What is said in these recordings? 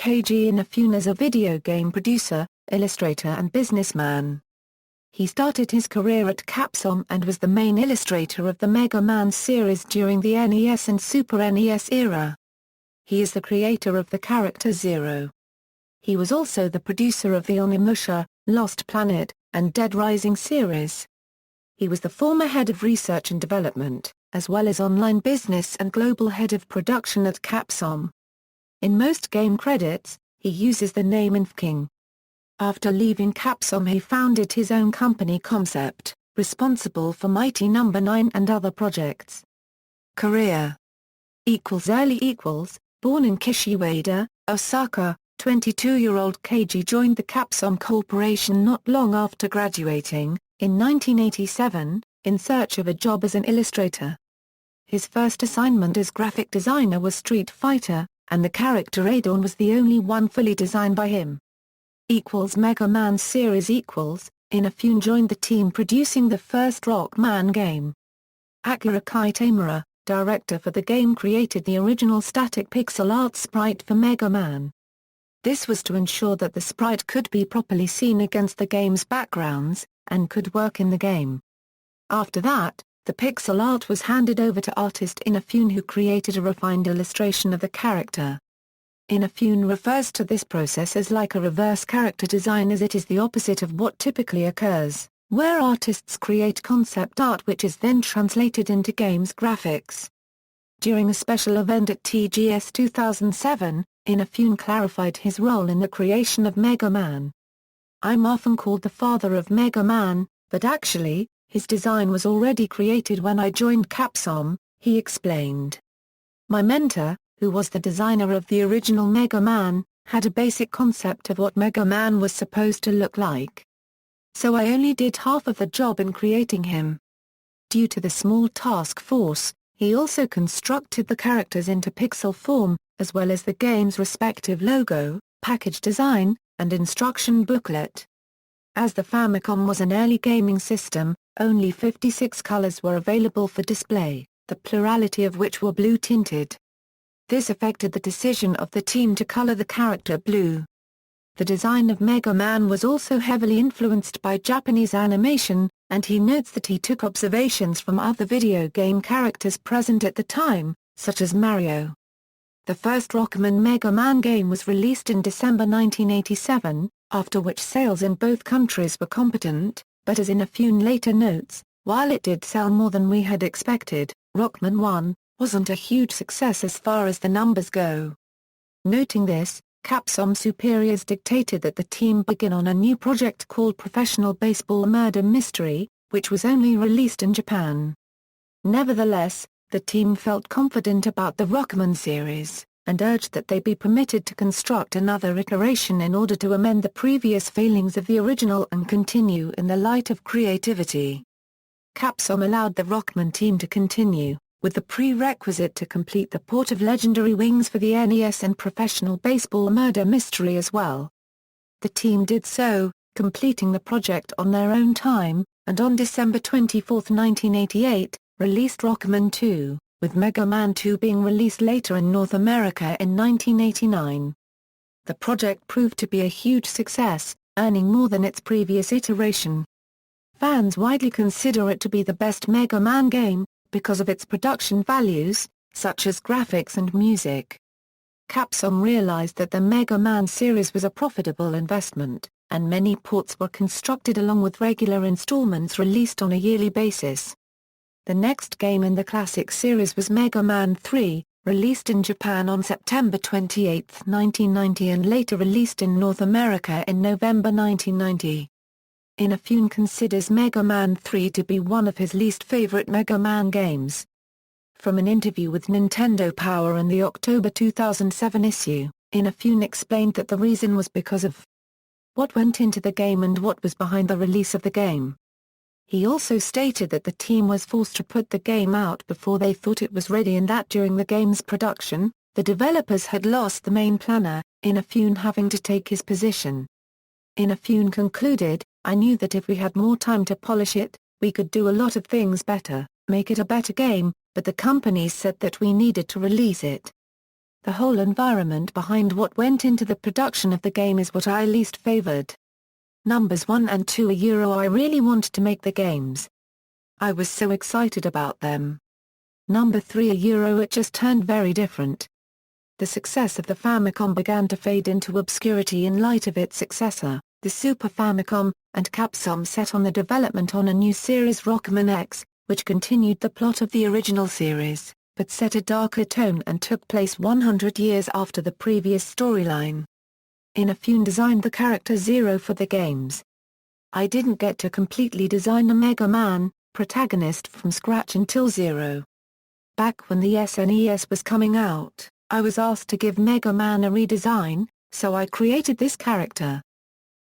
Keiji Inafune is a video game producer, illustrator and businessman. He started his career at Capcom and was the main illustrator of the Megaman series during the NES and Super NES era. He is the creator of the character Zero. He was also the producer of the Onimusha, Lost Planet, and Dead Rising series. He was the former head of research and development, as well as online business and global head of production at Capcom. In most game credits, he uses the name INAFKING. After leaving Capcom he founded his own company Comcept, responsible for Mighty No. 9 and other projects. Career Born in Kishiwada, Osaka, 22-year-old Keiji joined the Capcom Corporation not long after graduating, in 1987, in search of a job as an illustrator. His first assignment as graphic designer was Street Fighter, and the character Adorn was the only one fully designed by him. Megaman series Inafune joined the team producing the first Rockman game. Akira Kitamura, director for the game, created the original static pixel art sprite for Megaman. This was to ensure that the sprite could be properly seen against the game's backgrounds, and could work in the game. After that, the pixel art was handed over to artist Inafune, who created a refined illustration of the character. Inafune refers to this process as like a reverse character design, as it is the opposite of what typically occurs, where artists create concept art which is then translated into games graphics. During a special event at TGS 2007, Inafune clarified his role in the creation of Megaman. "I'm often called the father of Megaman, but actually, his design was already created when I joined Capcom," he explained. "My mentor, who was the designer of the original Megaman, had a basic concept of what Megaman was supposed to look like. So I only did half of the job in creating him." Due to the small task force, he also constructed the characters into pixel form, as well as the game's respective logo, package design, and instruction booklet. As the Famicom was an early gaming system, only 56 colors were available for display, the plurality of which were blue-tinted. This affected the decision of the team to color the character blue. The design of Megaman was also heavily influenced by Japanese animation, and he notes that he took observations from other video game characters present at the time, such as Mario. The first Rockman Megaman game was released in December 1987, after which sales in both countries were competent, but as Inafune later notes, while it did sell more than we had expected, Rockman 1 wasn't a huge success as far as the numbers go. Noting this, Capcom superiors dictated that the team begin on a new project called Professional Baseball Murder Mystery, which was only released in Japan. Nevertheless, the team felt confident about the Rockman series, and urged that they be permitted to construct another iteration in order to amend the previous failings of the original and continue in the light of creativity. Capcom allowed the Rockman team to continue, with the prerequisite to complete the port of Legendary Wings for the NES and Professional Baseball Murder Mystery as well. The team did so, completing the project on their own time, and on December 24, 1988, released Rockman 2, with Megaman 2 being released later in North America in 1989. The project proved to be a huge success, earning more than its previous iteration. Fans widely consider it to be the best Megaman game, because of its production values, such as graphics and music. Capcom realized that the Megaman series was a profitable investment, and many ports were constructed along with regular installments released on a yearly basis. The next game in the classic series was Megaman 3, released in Japan on September 28, 1990 and later released in North America in November 1990. Inafune considers Megaman 3 to be one of his least favorite Megaman games. From an interview with Nintendo Power in the October 2007 issue, Inafune explained that the reason was because of what went into the game and what was behind the release of the game. He also stated that the team was forced to put the game out before they thought it was ready, and that during the game's production, the developers had lost the main planner, Inafune having to take his position. Inafune concluded, "I knew that if we had more time to polish it, we could do a lot of things better, make it a better game, but the companies said that we needed to release it." the whole environment behind what went into the production of the game is what I least favored. Numbers 1 and 2 I really wanted to make the games. I was so excited about them. Number 3 it just turned very different. The success of the Famicom began to fade into obscurity in light of its successor, the Super Famicom, and Capcom set on the development on a new series Rockman X, which continued the plot of the original series, but set a darker tone and took place 100 years after the previous storyline. Inafune designed the character Zero for the games. I didn't get to completely design a Megaman protagonist from scratch until Zero. Back when the SNES was coming out, I was asked to give Megaman a redesign, so I created this character.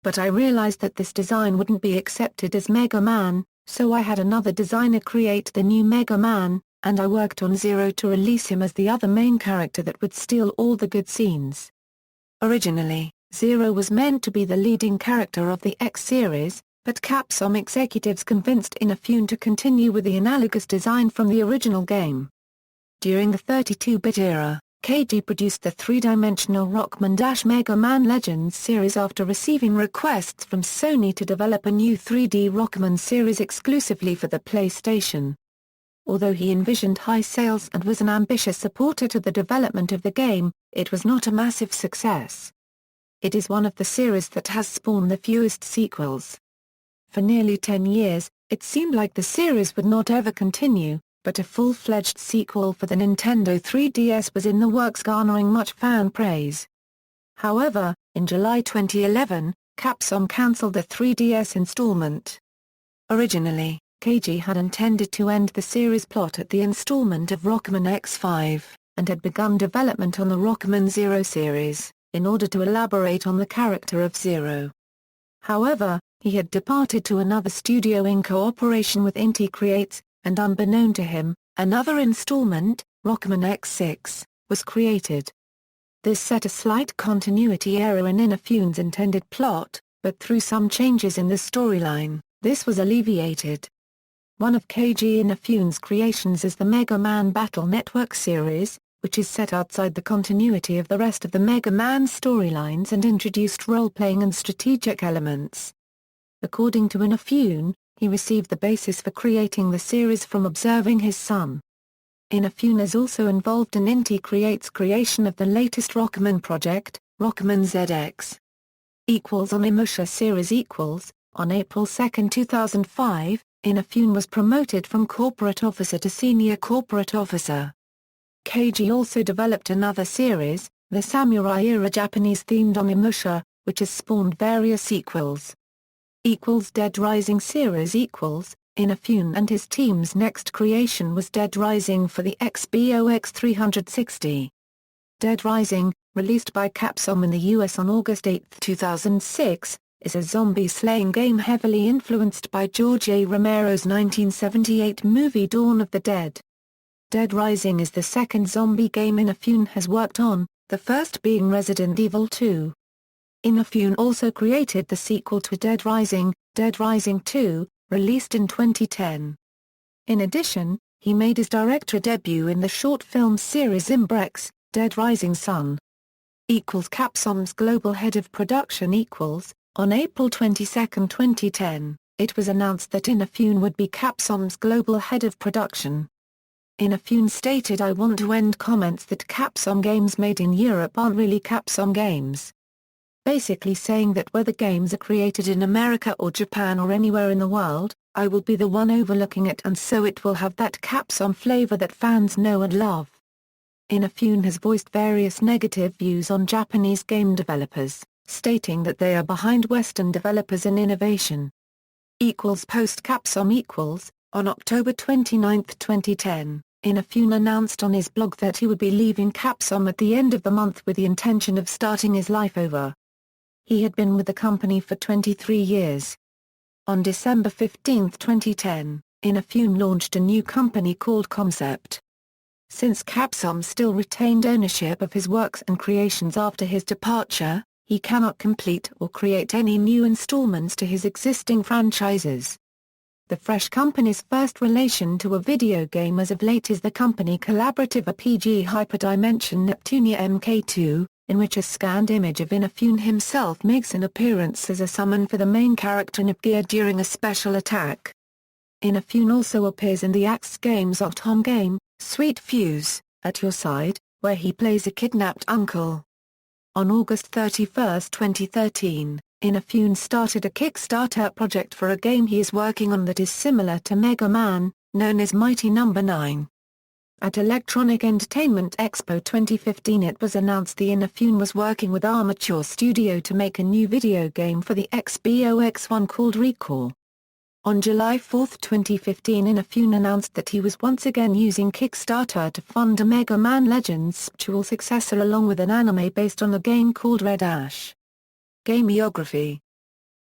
But I realized that this design wouldn't be accepted as Megaman, so I had another designer create the new Megaman, and I worked on Zero to release him as the other main character that would steal all the good scenes. Originally, Zero was meant to be the leading character of the X series, but Capcom executives convinced Inafune to continue with the analogous design from the original game. During the 32-bit era, Keiji produced the three-dimensional Rockman-Mega Man Legends series after receiving requests from Sony to develop a new 3D Rockman series exclusively for the PlayStation. Although he envisioned high sales and was an ambitious supporter to the development of the game, it was not a massive success. It is one of the series that has spawned the fewest sequels. For nearly 10 years, it seemed like the series would not ever continue, but a full-fledged sequel for the Nintendo 3DS was in the works, garnering much fan praise. However, in July 2011, Capcom cancelled the 3DS installment. Originally, Keiji had intended to end the series plot at the installment of Rockman X5, and had begun development on the Rockman Zero series, in order to elaborate on the character of Zero. However, he had departed to another studio in cooperation with Inti Creates, and unbeknown to him, another installment, Rockman X6, was created. This set a slight continuity error in Inafune's intended plot, but through some changes in the storyline, this was alleviated. One of Keiji Inafune's creations is the Mega Man Battle Network series, which is set outside the continuity of the rest of the Mega Man storylines and introduced role-playing and strategic elements. According to Inafune, he received the basis for creating the series from observing his son. Inafune is also involved in Inti Creates' creation of the latest Rockman project, Rockman ZX. Onimusha series on April 2, 2005, Inafune was promoted from corporate officer to senior corporate officer. Keiji also developed another series, the samurai-era Japanese-themed Onimusha, which has spawned various sequels. Dead Rising series Inafune and his team's next creation was Dead Rising for the Xbox 360. Dead Rising, released by Capcom in the US on August 8, 2006, is a zombie-slaying game heavily influenced by George A. Romero's 1978 movie Dawn of the Dead. Dead Rising is the second zombie game Inafune has worked on, the first being Resident Evil 2. Inafune also created the sequel to Dead Rising 2, released in 2010. In addition, he made his director debut in the short film series Imbrex, Dead Rising Son. Capcom's global head of production on April 22, 2010, it was announced that Inafune would be Capcom's global head of production. Inafune stated, "I want to end comments that Capcom games made in Europe aren't really Capcom games." Basically saying that whether games are created in America or Japan or anywhere in the world, I will be the one overlooking it, and so it will have that Capcom flavor that fans know and love. Inafune has voiced various negative views on Japanese game developers, stating that they are behind Western developers in innovation. Post-Capcom on October 29, 2010, Inafune announced on his blog that he would be leaving Capcom at the end of the month with the intention of starting his life over. He had been with the company for 23 years. On December 15, 2010, Inafune launched a new company called Comcept. Since Capcom still retained ownership of his works and creations after his departure, he cannot complete or create any new installments to his existing franchises. The Fresh Company's first relation to a video game as of late is the company collaborative RPG hyperdimension Neptunia Mk2, in which a scanned image of Inafune himself makes an appearance as a summon for the main character Nepgear during a special attack. Inafune also appears in the Axe Games Octom game, Sweet Fuse, At Your Side, where he plays a kidnapped uncle. On August 31, 2013, Inafune started a Kickstarter project for a game he is working on that is similar to Megaman, known as Mighty No. 9. At Electronic Entertainment Expo 2015 it was announced the Inafune was working with Armature Studio to make a new video game for the Xbox One called Recall. On July 4, 2015 Inafune announced that he was once again using Kickstarter to fund a Mega Man Legends spiritual successor along with an anime based on a game called Red Ash. Gameography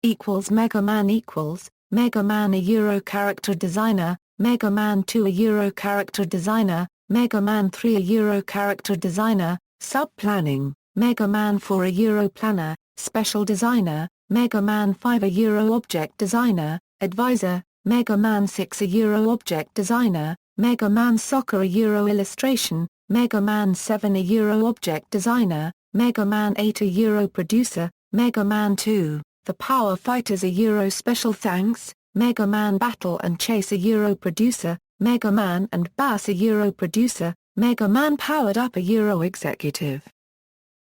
Megaman Megaman a Euro character designer, Megaman 2 a Euro character designer, Megaman 3 a Euro character designer, Sub-planning, Megaman 4 a Euro planner, special designer, Megaman 5 a Euro object designer, advisor, Megaman 6 a Euro object designer, Megaman Soccer a Euro illustration, Megaman 7 a Euro object designer, Megaman 8 a Euro producer, Megaman 2, The Power Fighters a Euro special thanks, Megaman Battle and Chase a Euro producer, Megaman and Bass a Euro producer, Megaman Powered Up a Euro executive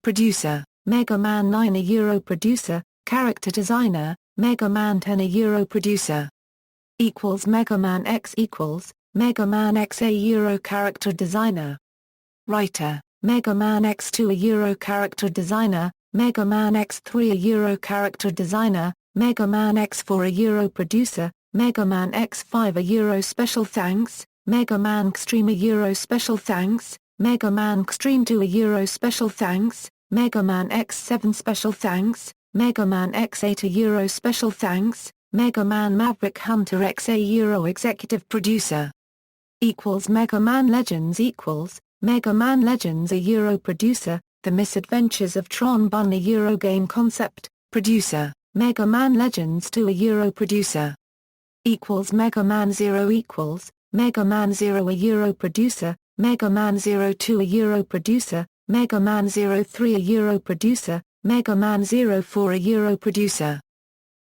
producer, Megaman 9 a Euro producer, character designer, Megaman 10 a Euro producer. Megaman X Megaman X a Euro character designer. Writer, Megaman X2 a Euro character designer, Megaman X3 a Euro character designer, Megaman X4 a Euro producer, Megaman X5 a Euro special thanks, Megaman Xtreme a Euro special thanks, Megaman Xtreme 2 a Euro special thanks, Megaman X7 special thanks, Megaman X8 a Euro special thanks, Megaman Maverick Hunter X a Euro executive producer. Megaman Legends Megaman Legends a Euro producer, The Misadventures of Tron Bun a Euro game concept, producer, Megaman Legends 2 a Euro producer. Megaman 0 Megaman 0 a Euro producer, Megaman 02 a Euro producer, Megaman 03 a Euro producer, Megaman 04 a Euro producer.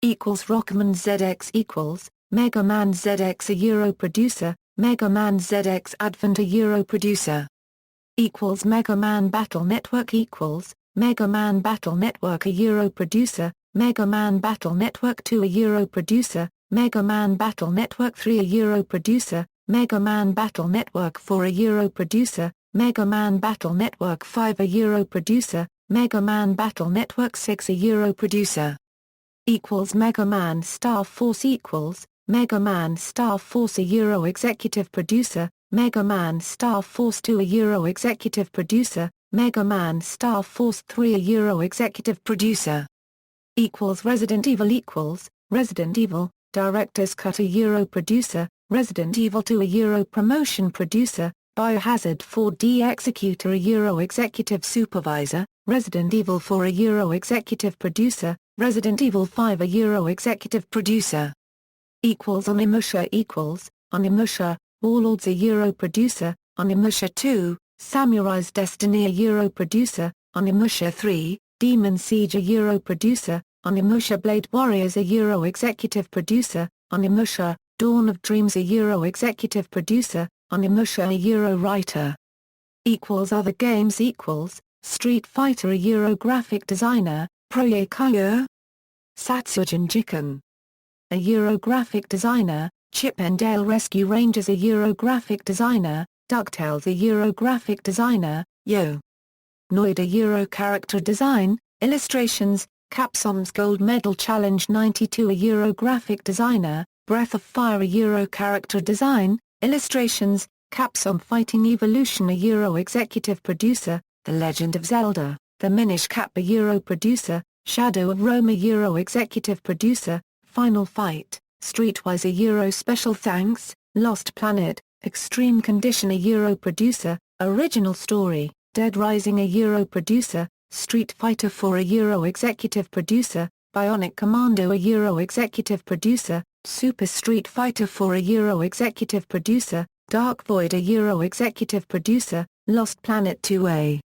Rockman ZX Megaman ZX a Euro producer, Megaman ZX Advent a Euro producer. Megaman Battle Network Megaman Battle Network a Euro producer, Megaman Battle Network 2 a Euro producer, Megaman Battle Network 3 a Euro producer, Megaman Battle Network 4 a Euro producer, Megaman Battle Network 5 a Euro producer, Megaman Battle Network 6 a Euro producer. Megaman Star Force Megaman Star Force a Euro executive producer, Megaman Star Force 2 a Euro executive producer, Megaman Star Force 3 a Euro executive producer. Resident Evil, Director's Cut a Euro producer, Resident Evil 2 a Euro promotion producer, Biohazard 4D Executor a Euro executive supervisor, Resident Evil 4 a Euro executive producer, Resident Evil 5 a Euro executive producer. Onimusha, Warlords a Euro producer, Onimusha 2, Samurai's Destiny a Euro producer, Onimusha 3, Demon Siege a Euro producer, Onimusha Blade Warriors a Euro executive producer, Onimusha, Dawn of Dreams a Euro executive producer, Onimusha a Euro writer. Other games Street Fighter a Euro graphic designer, Proye Kaiyo. Satsujin Jiken a Euro graphic designer, Chip and Dale Rescue Rangers a Euro graphic designer, DuckTales a Euro graphic designer, Yo! Noid a Euro character design, illustrations, Capcom's Gold Medal Challenge 92 a Euro graphic designer, Breath of Fire a Euro character design, illustrations, Capcom Fighting Evolution a Euro executive producer, The Legend of Zelda, The Minish Cap a Euro producer, Shadow of Rome a Euro executive producer, Final Fight, Streetwise a Euro special thanks, Lost Planet, Extreme Condition a Euro producer, Original Story, Dead Rising a Euro producer, Street Fighter 4 a Euro executive producer, Bionic Commando a Euro executive producer, Super Street Fighter 4 a Euro executive producer, Dark Void a Euro executive producer, Lost Planet 2A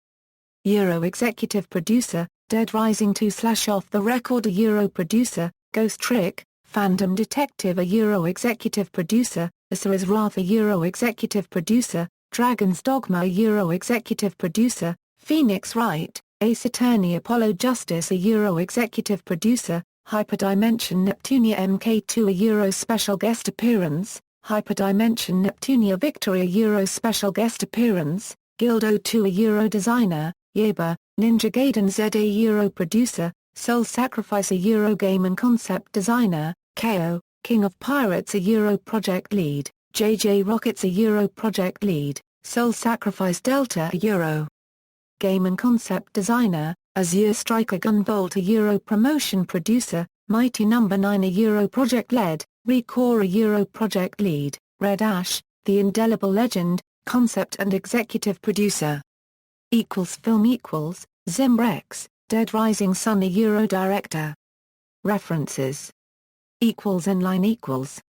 Euro executive producer, Dead Rising 2 / Off the Record a Euro producer, Ghost Trick, Phantom Detective a Euro executive producer, Asura's Wrath a Euro executive producer, Dragon's Dogma a Euro executive producer, Phoenix Wright, Ace Attorney Apollo Justice a Euro executive producer, Hyperdimension Neptunia Mk2 a Euro special guest appearance, Hyperdimension Neptunia Victory a Euro special guest appearance, Guildo 2 a Euro designer, Yeba, Ninja Gaiden Z a Euro producer, Soul Sacrifice a Euro game and concept designer, KO, King of Pirates a Euro project lead, JJ Rockets a Euro project lead, Soul Sacrifice Delta a Euro game and concept designer, Azure Striker Gunvolt a Euro promotion producer, Mighty No. 9 a Euro project lead, Recore a Euro project lead, Red Ash, The Indelible Legend, concept and executive producer. Film Zimbrex, Dead Rising Sun a Euro director. References. Inline